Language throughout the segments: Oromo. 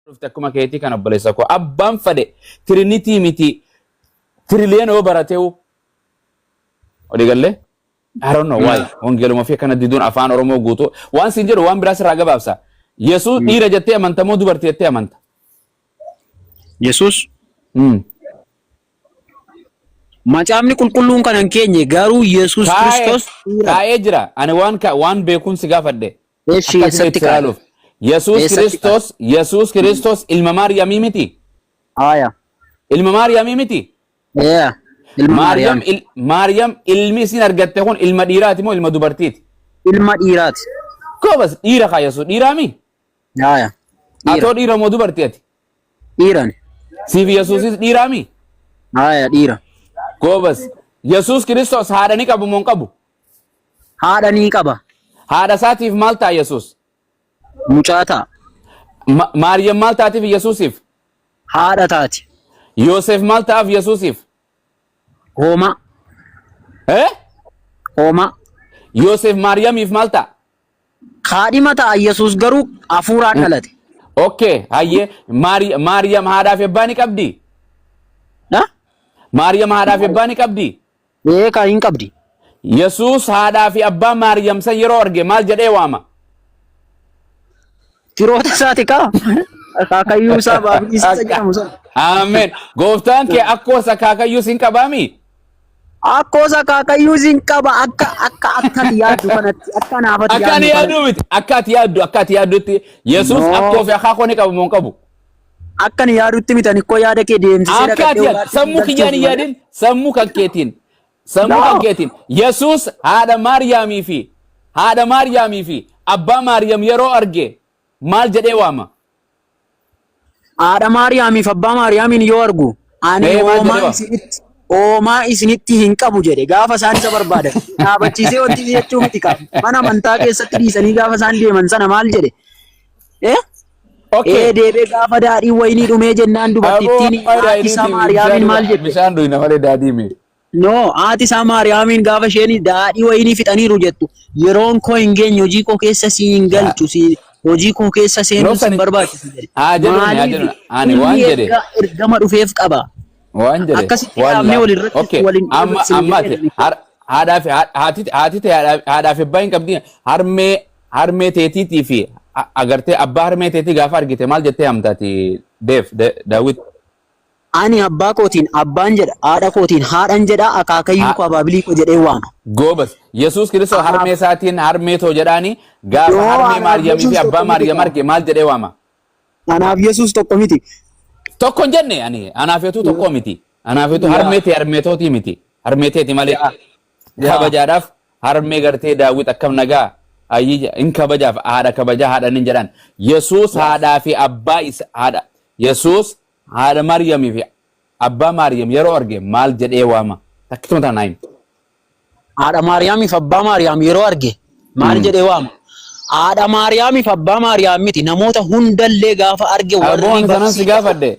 Dhufte akkuma keetii kan obboleessa koo abbaan fade tirinitii miti tiriliyoon oo barateewu odii galle I don't know why wangeeluma fi kana diduun afaan oromoo guutuu waan siin jedhu waan biraas irraa gabaabsa Yesuus dhiira jettee amanta moo dubartii jettee amanta Yesuus Macaafni qulqulluun kan keenye garuu Yesuus Kiristoos kaa'ee jira ani waan beekumsi gaafadhe eeshi eessatti kaaluuf Yesuus Kiristoos ilma Maariyaamii miti aya ilma Maariyaamii miti Maariyaam ilmi isin argatte kun ilma dhiiraati moo ilma dubartiiti ilma dhiiraati koobas dhiira kaa Yesuus dhiiraami aya atoo dhiira moo dubartiiti dhiirani siif Yesuusis dhiiraami aya dhiira koobas Yesuus Kiristoos haadha ni qabu moo qabu haadha ni qaba haadha isaatiif maal ta'a Yesuus mucaata Maariyaam maal taatiif Yesuusiif haadha taati Yoosef maal ta'aaf Yesuusiif hooma hooma Yoosef Maariyaamiif maal ta'a kaadhima ta'a Yesuus garuu hafuuraan dhalate okay hayyee Maariyaam haadhaaf abbaa ni qabdi Maariyaam haadhaaf abbaa ni qabdi kan hin qabdi Yesuus haadhaa fi abbaa Maariyaam san yeroo arge maal jedhee waama Tiroota isaati kaa akaakayyuu isaa baabbii isa jedhamu sana Amen gooftaan kee akkoo akaakayyuu sin qabaami akkoo akaakayyuu sin qaba akka yaaddu kanatti akka naafati akka ani yaaddu miti akka ati yaaddutti Yesuus akkoo fi akaakoo ni qabu moo qabu akka ni yaadutti miti ani koo yaada kee deemsisee dhaqattee sammuu kiyyaan yaadin sammuu kan keetiin Yesuus haadha Maariyaamii fi abbaa Maariyaam yeroo arge maal jedhee waama haadha Maariyaamii fi abbaa Maariyaamiin yoo argu ani hoomaa isinitti hin qabu jedhe gaafa isaan isa barbaadan dhaabachiisee wanti jechuu miti kan mana amantaa keessatti dhiisanii gaafa isaan deeman sana maal jedhe deebee gaafa daadhiin wayinii dhumee jennaan dubartittiin haati isaa Maariyaamiin maal jedhe bishaan dhuyna malee daadhii mi no haati isaa Maariyaamiin gaafa isheen daadhii wayinii fixaniiru jettu yeroon koo hin geenye hojii koo keessa siin galchu hojii koo keessa seenuu sin barbaachisu jedhe ani waan jedhe ergama dhufeef qaba waan jedhe akkasitti dhaabnee walirratti waliin haadhaaf abbaa hin qabdi harmee teetiitii fi agartee abbaa harmee teetii gaafa argite maal jettee hamtaati Daawit ani abbaa kootiin abbaan jedha haadha kootiin haadhan jedha akaakayyuu koo abaabilii koo jedhee waama goobas Yesuus Kiristoos harmee isaatiin harmee too jedhaani gaafa harmee Maariyaamii fi abbaa Maariyaam arge maal jedhee waama anaaf Yesuus tokko miti tokko hin jenne ani anaafeetu tokko miti anaafeetu harmeetii miti harmeeteeti malee kabajaadhaaf harmee gartee Daawit akkam nagaa ayyi in kabajaaf haadha kabajaa haadhan hin jedhan Yesuus haadhaa fi abbaa isa haadha Yesuus haadha Maariyaamii fi abbaa Maariyaam yeroo arge maal jedhee waama takkituma taanaayim haadha Maariyaamii fi abbaa Maariyaam yeroo arge maal jedhee waama haadha Maariyaamii fi abbaa Maariyaam miti namoota hundallee gaafa arge warri sanan si gaafadhe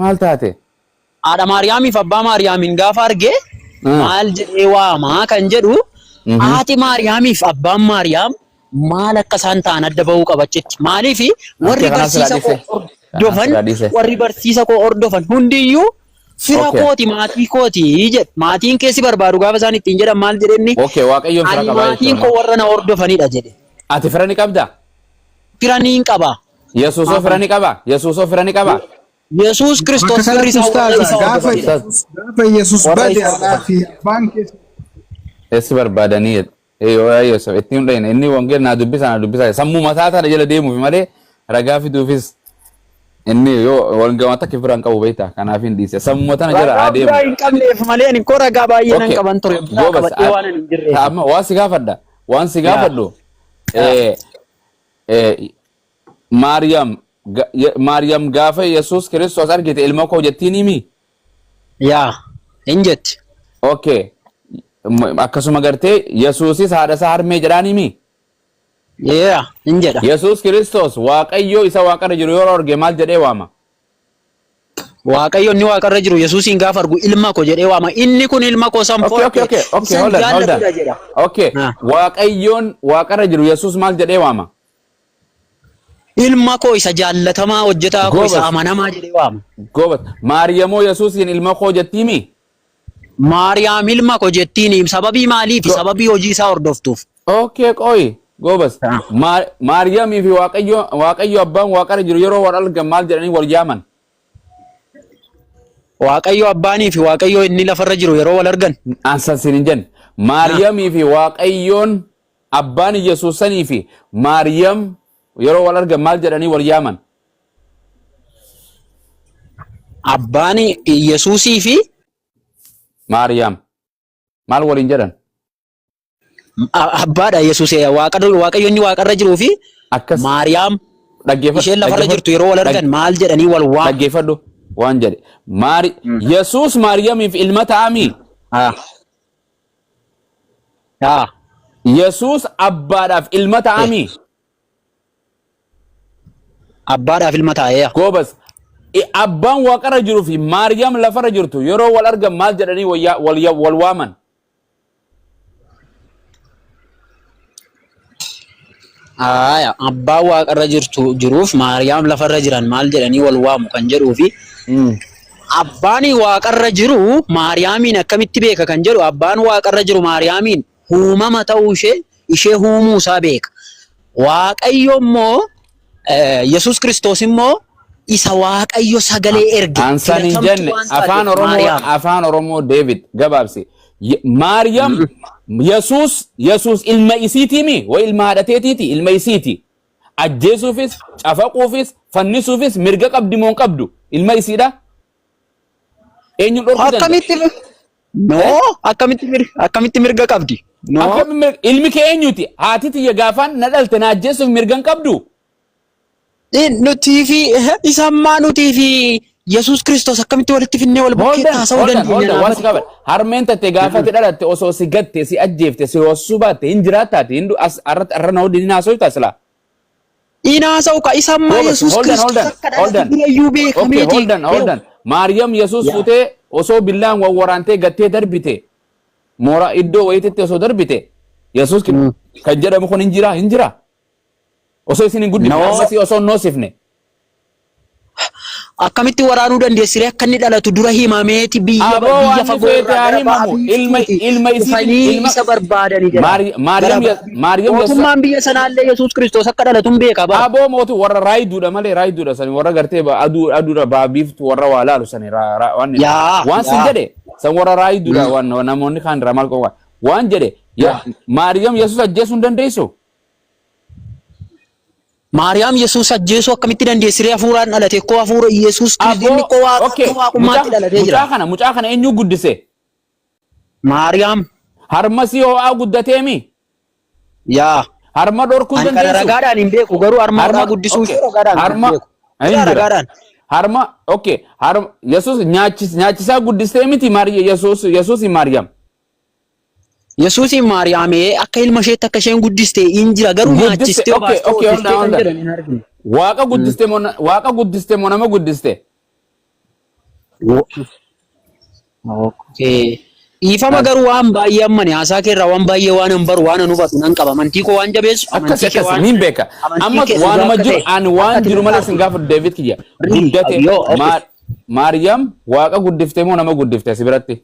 maal taate haadha Maariyaamii fi abbaa Maariyaamiin gaafa arge maal jedhee waama kan jedhu haati Maariyaamii fi abbaan Maariyaam maal akka isaan ta'an adda bahuu qabachetti maaliif warri barsiisa koo warri barsiisa koo hordofan hundiyyuu fira kooti maatii kooti jedhe maatiin keessi barbaadu gaafa isaan ittiin jedhan maal jedhenni waaqayyoon fira qaba maatiin koo warra na hordofanidha jedhe ati fira ni qabda fira ni qaba Yesuusoo fira ni qaba Yesuus Kiristoos firri gaafa Yesuus bade fi abbaan keessa esi barbaadanii Yesuus ittiin hundeen inni wangeel naa dubbisa sammuu mataa tana jala deemuuf malee ragaa fiduufis inni yoo walgamata kifran qabu beekta kanaaf hin dhiise sammuu tana jala adeemu hin qabneef malee ani koo ragaa baay'ee nan qaban ture qabadhee waan hin jirre amma waan si gaafadhu Maariyaam gaafa Yesuus Kiristoos argite ilma koo jettiin himi yaa hin jetti okay akkasuma gartee Yesuusis haadha isaa harmee jedhaan himi hin jedha Yesuus Kiristoos waaqayyo isa waaqarra jiru yeroo arge maal jedhee waama waaqayyo inni waaqarra jiru Yesuusin gaafa argu ilma koo jedhee waama inni kun ilma koo sanfoo okay waaqayyoon waaqarra jiru Yesuus maal jedhee waama ilma koo isa jaallatamaa hojjetaa koo isa Goobas. amanamaa jedhee waama. Gobat. Maariyamoo Yesuusiin ilma koo jettiimi. Maariyaam ilma koo jettiin sababii maaliif? Sababii hojii isaa hordoftuuf. Okay, qoyi. Goobas. Ah. Maariyaamii fi Waaqayyo abbaan waaqarra jiru yeroo wal argan maal jedhanii wal yaaman? Waaqayyo abbaanii fi Waaqayyo inni lafarra jiru yeroo wal argan. Ansan siin hin jenne. Maariyaamii fi Waaqayyoon abbaan Yesuusanii fi Maariyaam yeroo wal argan maal jedhanii wal yaaman? Abbaan Yesuusii fi Maariyaam. Maal waliin jedhan? abbaadha Yesuus Waaqayyo inni waaqarra jiruu fi Akkas. Maariyaam isheen lafarra jirtu yeroo wal argan maal jedhanii wal waam. Dhaggeeffadhu waan jedhe. Yesuus Maariyaamiif ilma ta'amii. Yesuus abbaadhaaf ilma ta'amii. Abbaadhaaf ilma taa'ee. Goobas. Abbaan waaqarra jiruu fi Maariyaam lafarra jirtu yeroo wal argan maal jedhanii wal waaman? Abbaan waaqarra jiruuf Maariyaam lafarra jiran maal jedhanii wal waamu kan jedhuu fi abbaan waaqarra jiru Maariyaamiin akkamitti beeka kan jedhu abbaan waaqarra jiru Maariyaamiin uumama ta'uu ishee uumuu isaa beeka. Waaqayyo immoo Yesuus Kiristoos immoo isa Waaqayyo sagalee erge. Ansaan hin jenne afaan Oromoo David gabaabse. Maariyaam Yesuus ilma isiitiimi way ilma haadhateetiiti ilma isiiti. Ajjeesuufis cafaquufis fannisuufis mirga qabdi moo qabdu ilma isiidha. Eenyu dhorkutan? Akkamitti mirga qabdi? Ilmi kee eenyuti? Haati tiyya gaafaan na dhalte na ajjeesuuf mirga hin qabdu. Nutii fi isammaa nutii fi Yesuus Kiristoos akkamitti walitti finnee wal bukkee taasisuu dandeenya? Harmeen tatte gaafate dhalatte osoo si gatte si ajjeefte si hoosuu baatte hin jiraattaati hindu arra na waliin haasa'u taasila. Inaasa'u ka isammaa Yesuus Kiristoos akka dhalate birayyuu beekameeti. Holdan. Maariyaam Yesuus futee osoo billaan wawwaraantee gattee darbite. Mooraa iddoo wayititti osoo darbite. Yesuus kan jedhamu kun hin jira. Osoo isin hin guddifne osoo hin hoosifne. Akkamitti waraanuu dandeessire akka inni dhalatu dura himameeti biyya fagoo ilma isa barbaadanii jira. Mootummaan biyya sanaallee Yesuus Kiristoos akka dhalatu hin beeka bara. Aboo mootu warra raayiduudha malee raayiduudha sani warra gartee aduudha baabiiftu warra waa laalu sani waan sin jedhe san warra raayiduudha waan namoonni kaan irraa maal qofa waan jedhe Maariyaam Yesuus ajjeesuu hin dandeessu. Maariyaam Yesuus ajjeesuu akkamitti dandeessiree hafuuraan dhalate koo hafuura Yesuus Kiristoos koo waaqummaatti dhalatee jira. Mucaa kana eenyu guddise? Maariyaam. Harmasii ho'aa guddateemi? Harma dhorkuu dandeessu? Kan ragaadhaan hin beeku garuu harma ho'aa guddisuu ragaadhaan hin beeku. Ragaadhaan. Yesuus nyaachisaa guddistee miti Yesuus Maariyaam. Yesuus Maariyaamee akka ilma isheetti akka isheen guddiste hin jira garuu nyaachistee Waaqa guddiste moo nama guddiste? Dhiifama garuu waan baay'ee ammani haasaa keerraa waan baay'ee waan hin baru waan hin hubatu nan qaba amantii koo waan jabeessu akkas niin beeka ammas waanuma jiru ani waan jiru malee sin gaafa David kiyya guddate Maariyaam Waaqa guddifte moo nama guddifte si biratti?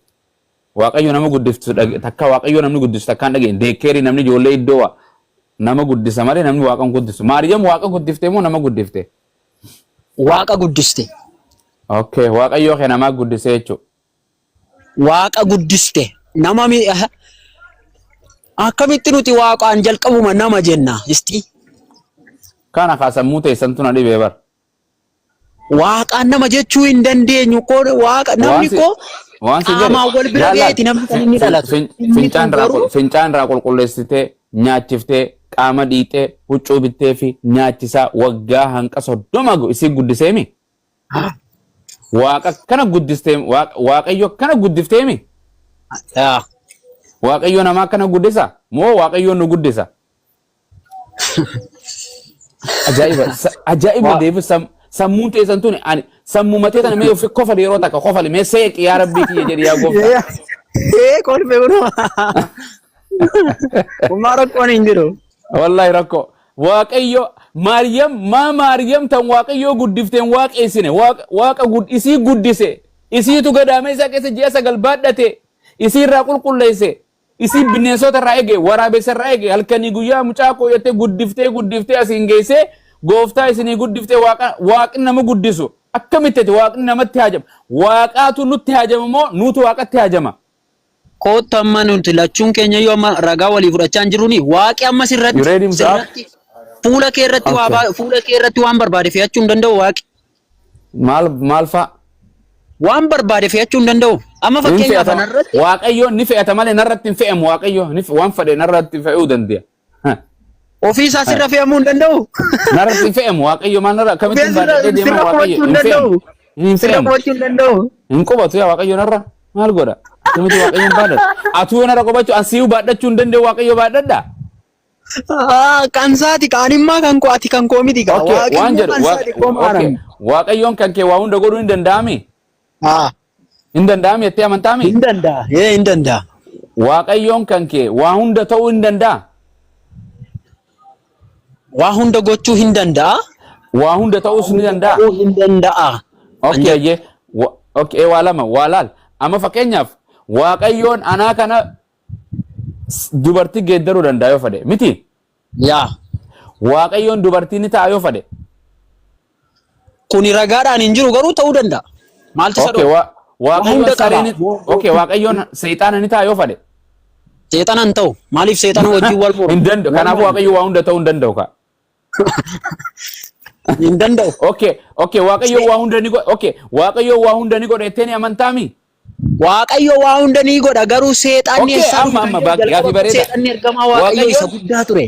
Waaqayyo nama guddiftu takka Waaqayyo namni guddisu takkaan dhageen deekkeerii namni ijoollee iddoo nama guddisa malee namni Waaqa guddisu. Maariyaam Waaqa guddifte moo nama guddifte? Waaqa guddiste. Okay, Waaqayyo kee namaa guddise jechuudha. Waaqa guddiste. Nama akkamitti nuti Waaqaan jalqabuma nama jenna isti? Kana kaasammuu teessantu na dhibee bara. Waaqaan nama jechuu hin dandeenyu koo Waaqa namni koo waan si jedhe fincaan irraa qulqulleessitee nyaachiftee qaama dhiitee huccuu bittee fi nyaachisaa waggaa hanqa 30 isin guddiseemi. Waaqa kana guddistee Waaqayyo kana guddifteemi. Waaqayyo namaa kana guddisa moo Waaqayyo nu guddisa? Ajaa'iba David sammuun teessan tuni ani sammuu matee tana mee of kofali yeroo takka kofali mee seeqi yaa rabbii kiyya jedhi yaa gooftaa. Kolfee kunoo. Kummaa rakkoon hin jiru. Wallahi rakkoo. Waaqayyo Maariyam tan waaqayyoo guddifteen waaqeessine waaqa isii guddise isiitu gadaame isaa keessa ji'a 9 baadhate isii irraa qulqulleesse isii bineensota irraa eege waraabessa irraa eege halkanii guyyaa mucaa kooyattee guddiftee asiin geesse gooftaa isinii guddiftee waaqni nama guddisu akkamitti waaqni namatti haajama waaqaatu nutti haajama moo nuutu waaqatti haajama. Kootta amma nuti lachuun keenya yoo amma ragaa walii fudhachaa jirruuni waaqi amma sirratti fuula kee irratti waan barbaade fe'achuu hin danda'u waaqi. Maal fa'a? Waan barbaade fe'achuu hin danda'u. Amma fakkeenyaaf kanarratti waaqayyoon ni fe'ata malee narratti hin fe'amu waaqayyo waan fedhe narratti fe'uu danda'a. Ofii isaa sirra fe'amuu hin danda'u. Narratti hin fe'amu waaqayyo maal narra akkamitti baadhee deema waaqayyo hin fe'amu. Sirra qubachuu hin danda'u. Hin qubatu yaa waaqayyo narra maal godha? Akkamitti waaqayyo hin baadhatu? Atuu narra qubachuu asii baadhachuu hin danda'u waaqayyo baadhadha. Kan saati kaanimmaa kan ko'ati kan koo miti kaa. Waan jedhu waaqayyoon kan kee waa hunda godhuu hin danda'ami. Hin danda'ami jettee amantaami? Hin danda'a. Hin danda'a. Waaqayyoon kan kee waa hunda ta'uu hin danda'a. Waa hunda gochuu hin danda'a. Waa hunda ta'uus ni danda'a. Hin danda'a. Okay, waa lama waa laal. Amma fakkeenyaaf waaqayyoon anaa kana dubartii geeddaruu danda'a yoo fedhe miti. Yaa. Waaqayyoon dubartii ni ta'a yoo fedhe. Kuni ragaadhaan hin jiru garuu ta'uu danda'a. Maaltu isa dhoo? Waaqayyoon seexaana ni ta'a yoo fedhe. Seexana hin ta'u. Maaliif seexana wajjin wal mormu? Hin danda'u. Kanaafuu waaqayyo waa hunda ta'uu hin danda'u ka. Hin danda'u. Waaqayyo waa hunda ni godha. Waaqayyo waa hunda ni godha jettee ni amantaami? Waaqayyo waa hunda ni godha garuu seexanni amma gaaffii bareeda. Seexanni ergamaa waaqayyo isa guddaa ture.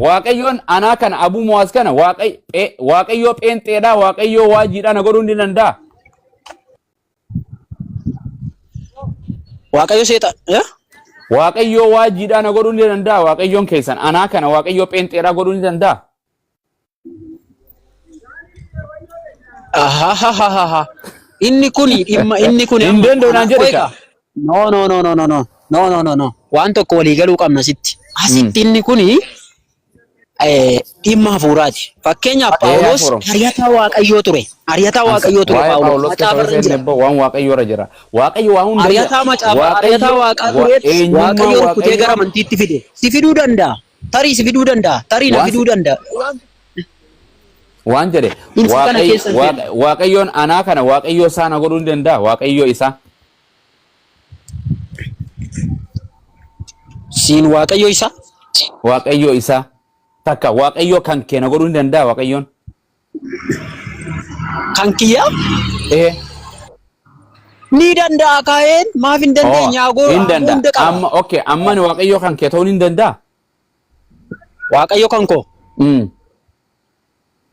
Waaqayyoon anaa kana abuu mo'as kana waaqayyo pheenxeedhaa waaqayyo waajiidhaa na godhuu ni danda'a. Waaqayyo seexan waaqayyo waajiidhaa na godhuu ni danda'a waaqayyoon keessan anaa kana waaqayyo pheenxeedhaa godhuu ni danda'a. Inni kuni hin danda'u naan jedhe ka. No. Waan tokko walii galuu qabna sitti. Asitti inni kuni dhimma hafuuraati. Fakkeenyaaf Phaawulos ariyataa waaqayyoo ture. Phaawulos. Waan waaqayyoo irra jira. Waaqayyo waa hunda ariyataa waaqaa tureetti waaqayyo rukutee gara amantiitti fide. Si fiduu danda'a. Tarii si fiduu danda'a. Tarii na fiduu danda'a. Waan jedhe waaqayyoon anaa kana waaqayyo isaa na godhuu ni danda'a waaqayyo isaa. Siin waaqayyo isaa? Waaqayyo isaa takka waaqayyo kan kee na godhuu ni danda'a waaqayyoon. Kan kiyyaa? Ni danda'a kaa'een maaf hin dandeenyaa goo? Hin danda'a. Amma ni waaqayyo kan kee ta'uu ni danda'a. Waaqayyo kan koo?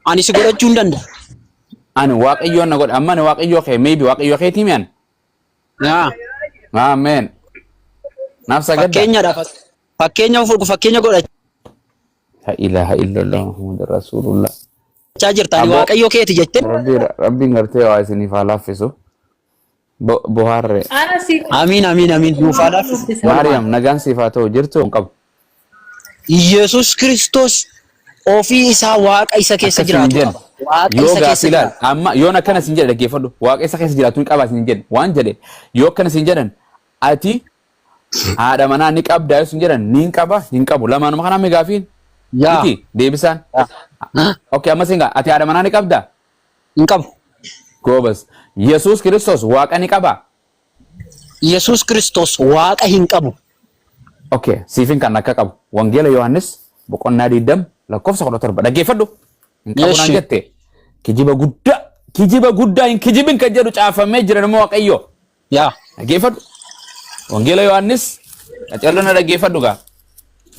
Ani si godhachuu hin danda'a. Ani waaqayyoon na godha amma ni waaqayyo kee maybe waaqayyo keetii mi'an. Amen. Naaf sagadda. Fakkeenya godha. La ilaha illallah Muhammad Rasulullah. Jirtani waaqayyo keeti jette. Rabbiin gartee waa isiniif haa laaffisu. Bohaarre. Amiin. Nuuf haa laaffisu. Maariyaam nagaan siif haa ta'u jirtu qabu. Yesus Kiristoos ofii isaa waaqa isa keessa jiraatu. Yoo gaaffii ilaal amma yoon akkana siin jedhe dhaggeeffadhu waaqa isa keessa jiraatu ni qabaa siin jedhe waan jedhe yoo akkana siin jedhan ati haadha manaa ni qabdaa yoo siin jedhan ni qaba hin qabu lamaanuma kanaa mee gaaffiin iti deebisaan. Amma siin ati haadha manaa ni qabdaa? Hin qabu. Goobas Yesuus Kiristoos waaqa ni qabaa? Yesuus Kiristoos waaqa hin qabu. Siifin kan akka qabu wangeela Yohaannis boqonnaa 20 lakkoofsa 17 dhaggeeffadhu. Hin qabu naan jette kijiba guddaa hin kijibin kan jedhu caafamee jira nama waaqayyo. Dhaggeeffadhu. Wangeela Yohaannis qacarrana dhaggeeffadhu gaa.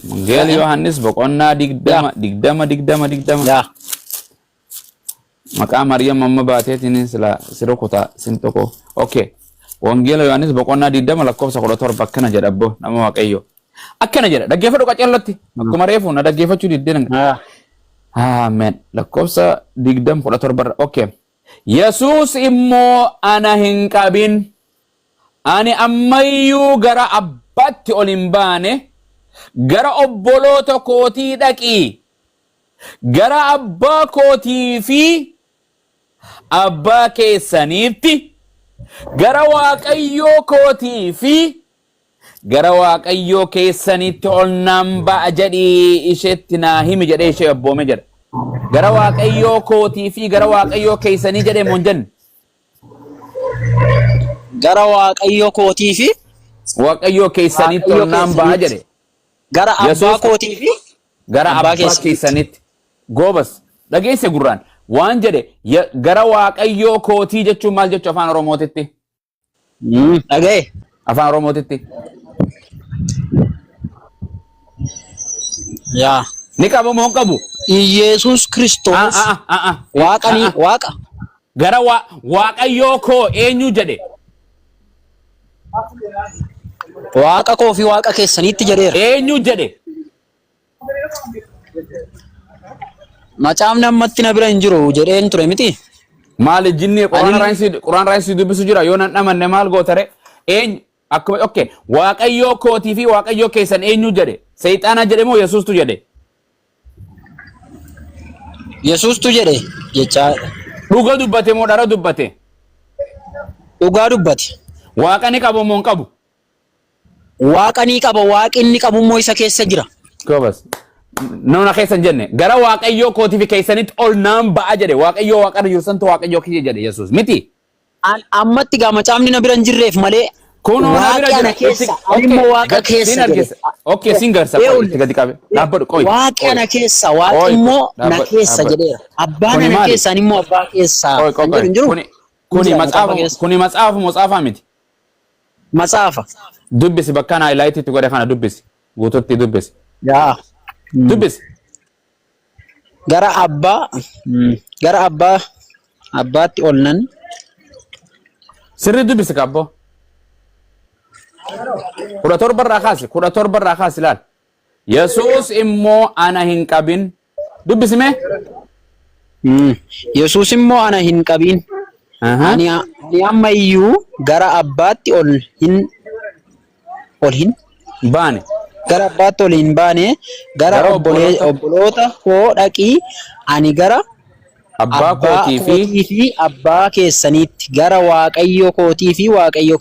Wangeela Yohaannis boqonnaa 20. Maqaa Maariyaam amma baateetiin sira kutaa sin tokko. Wangeela Yohaannis boqonnaa 20 lakkoofsa 17 akkana jedha abbo nama waaqayyo. Akkana jedha dhaggeeffadhu qacarratti akkuma reefu na dhaggeeffachuu diddeen. Amen. Lakkoofsa 20:17. Yesuus immoo ana hin qabin ani ammayyuu gara abbaatti ol hin baane gara obboloota kootii dhaqii gara abbaa kootii fi abbaa keessaniitti gara waaqayyoo kootii fi gara waaqayyoo keessanitti ol nan ba'a jedhii isheetti naa himi jedhee ishee abboome jedha. Gara waaqayyoo kootii fi gara waaqayyoo keessanii jedhee moo hin jenne? Gara waaqayyoo kootii fi waaqayyoo keessanitti ol nan ba'a jedhe. Gara abbaa kootii fi gara abbaa keessanitti. Goobas dhageesse gurraan waan jedhe gara waaqayyoo kootii jechuun maal jechuu afaan Oromootitti? Dhagaye. Afaan Oromootitti. Yaa. Ni qabu moo hin qabu? Iyeesus Kiristoos waaqa. Gara waaqayyoo koo eenyu jedhe? Waaqa koo fi waaqa keessanitti jedheera. Eenyu jedhe? Macaafni ammatti na bira hin jiru jedheen ture miti. Maal jinni quraan raayinsii dubbisu jira yoo nan dhamanne maal gootare? Eenyu akkuma okay waaqayyoo kootii fi waaqayyoo keessan eenyu jedhe? Seexaana jedhe moo Yesuustu jedhe? Yesuustu jedhe jechaa. Dhuga dubbate moo dhara dubbate? Dhugaa dubbate. Waaqa ni qabu moo hin qabu? Waaqa ni qaba, waaqi inni qabu immoo isa keessa jira. Goobas. Nama keessan jenne gara waaqayyoo kootii fi keessanitti ol nan ba'a jedhe. Waaqayyoo waaqarra jiru santu waaqayyoo kiyya jedhe Yesuus miti. Ammatti gaa macaafni na bira hin jirreef malee. Kun waaqa na keessa, immoo waaqa keessa jedhe. Okay, singarsa itti gadi qabe. Dhaabbadhu qoy. Waaqa na keessa, waaqi immoo na keessa jedheera. Abbaan na keessaan immoo abbaa keessaa. Kuni matsaafa miti. Matsaafa. Dubbisi bakka naa ilaayitiitti godhe kana dubbisi. Guututti dubbisi. Yaa. Dubbisi. Gara abbaatti ol nan. Sirri dubbisi kabboo. 17 irraa kaasi ilaal. Yesuus immoo ana hin qabin. Dubbisime? Yesuus immoo ana hin qabin. Ani amma iyyuu gara abbaatti ol hin baane. Gara abbaatti ol hin baane gara obboloota koo dhaqii ani gara abbaa kootii fi abbaa keessaniitti gara waaqayyo kootii fi waaqayyo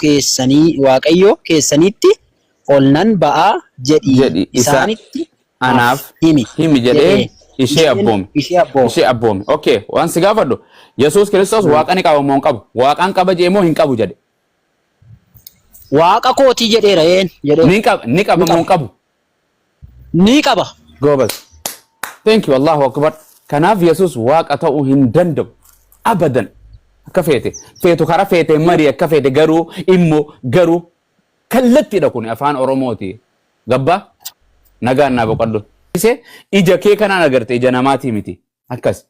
keessaniitti ol nan ba'aa jedhi isaanitti anaaf himi jedhee ishee abboome. Okay, waan si gaafadhu Yesuus Kiristoos waaqa ni qaba moo hin qabu? Waaqaan qaba jee moo hin qabu jedhe? Waaqa kootii jedheera jedhee. Ni qaba moo hin qabu? Ni qaba. Goobas. Thank you, Allahu Akbar. Kanaaf Yesuus waaqa ta'uu hin danda'u. Abadan. Akka feetu karaa feete marii akka feete garuu kallattiidha kun afaan Oromooti. Gabbaa? Nagaan naa boqodhu. Ija kee kanaan agarte ija namaatii miti. Akkas.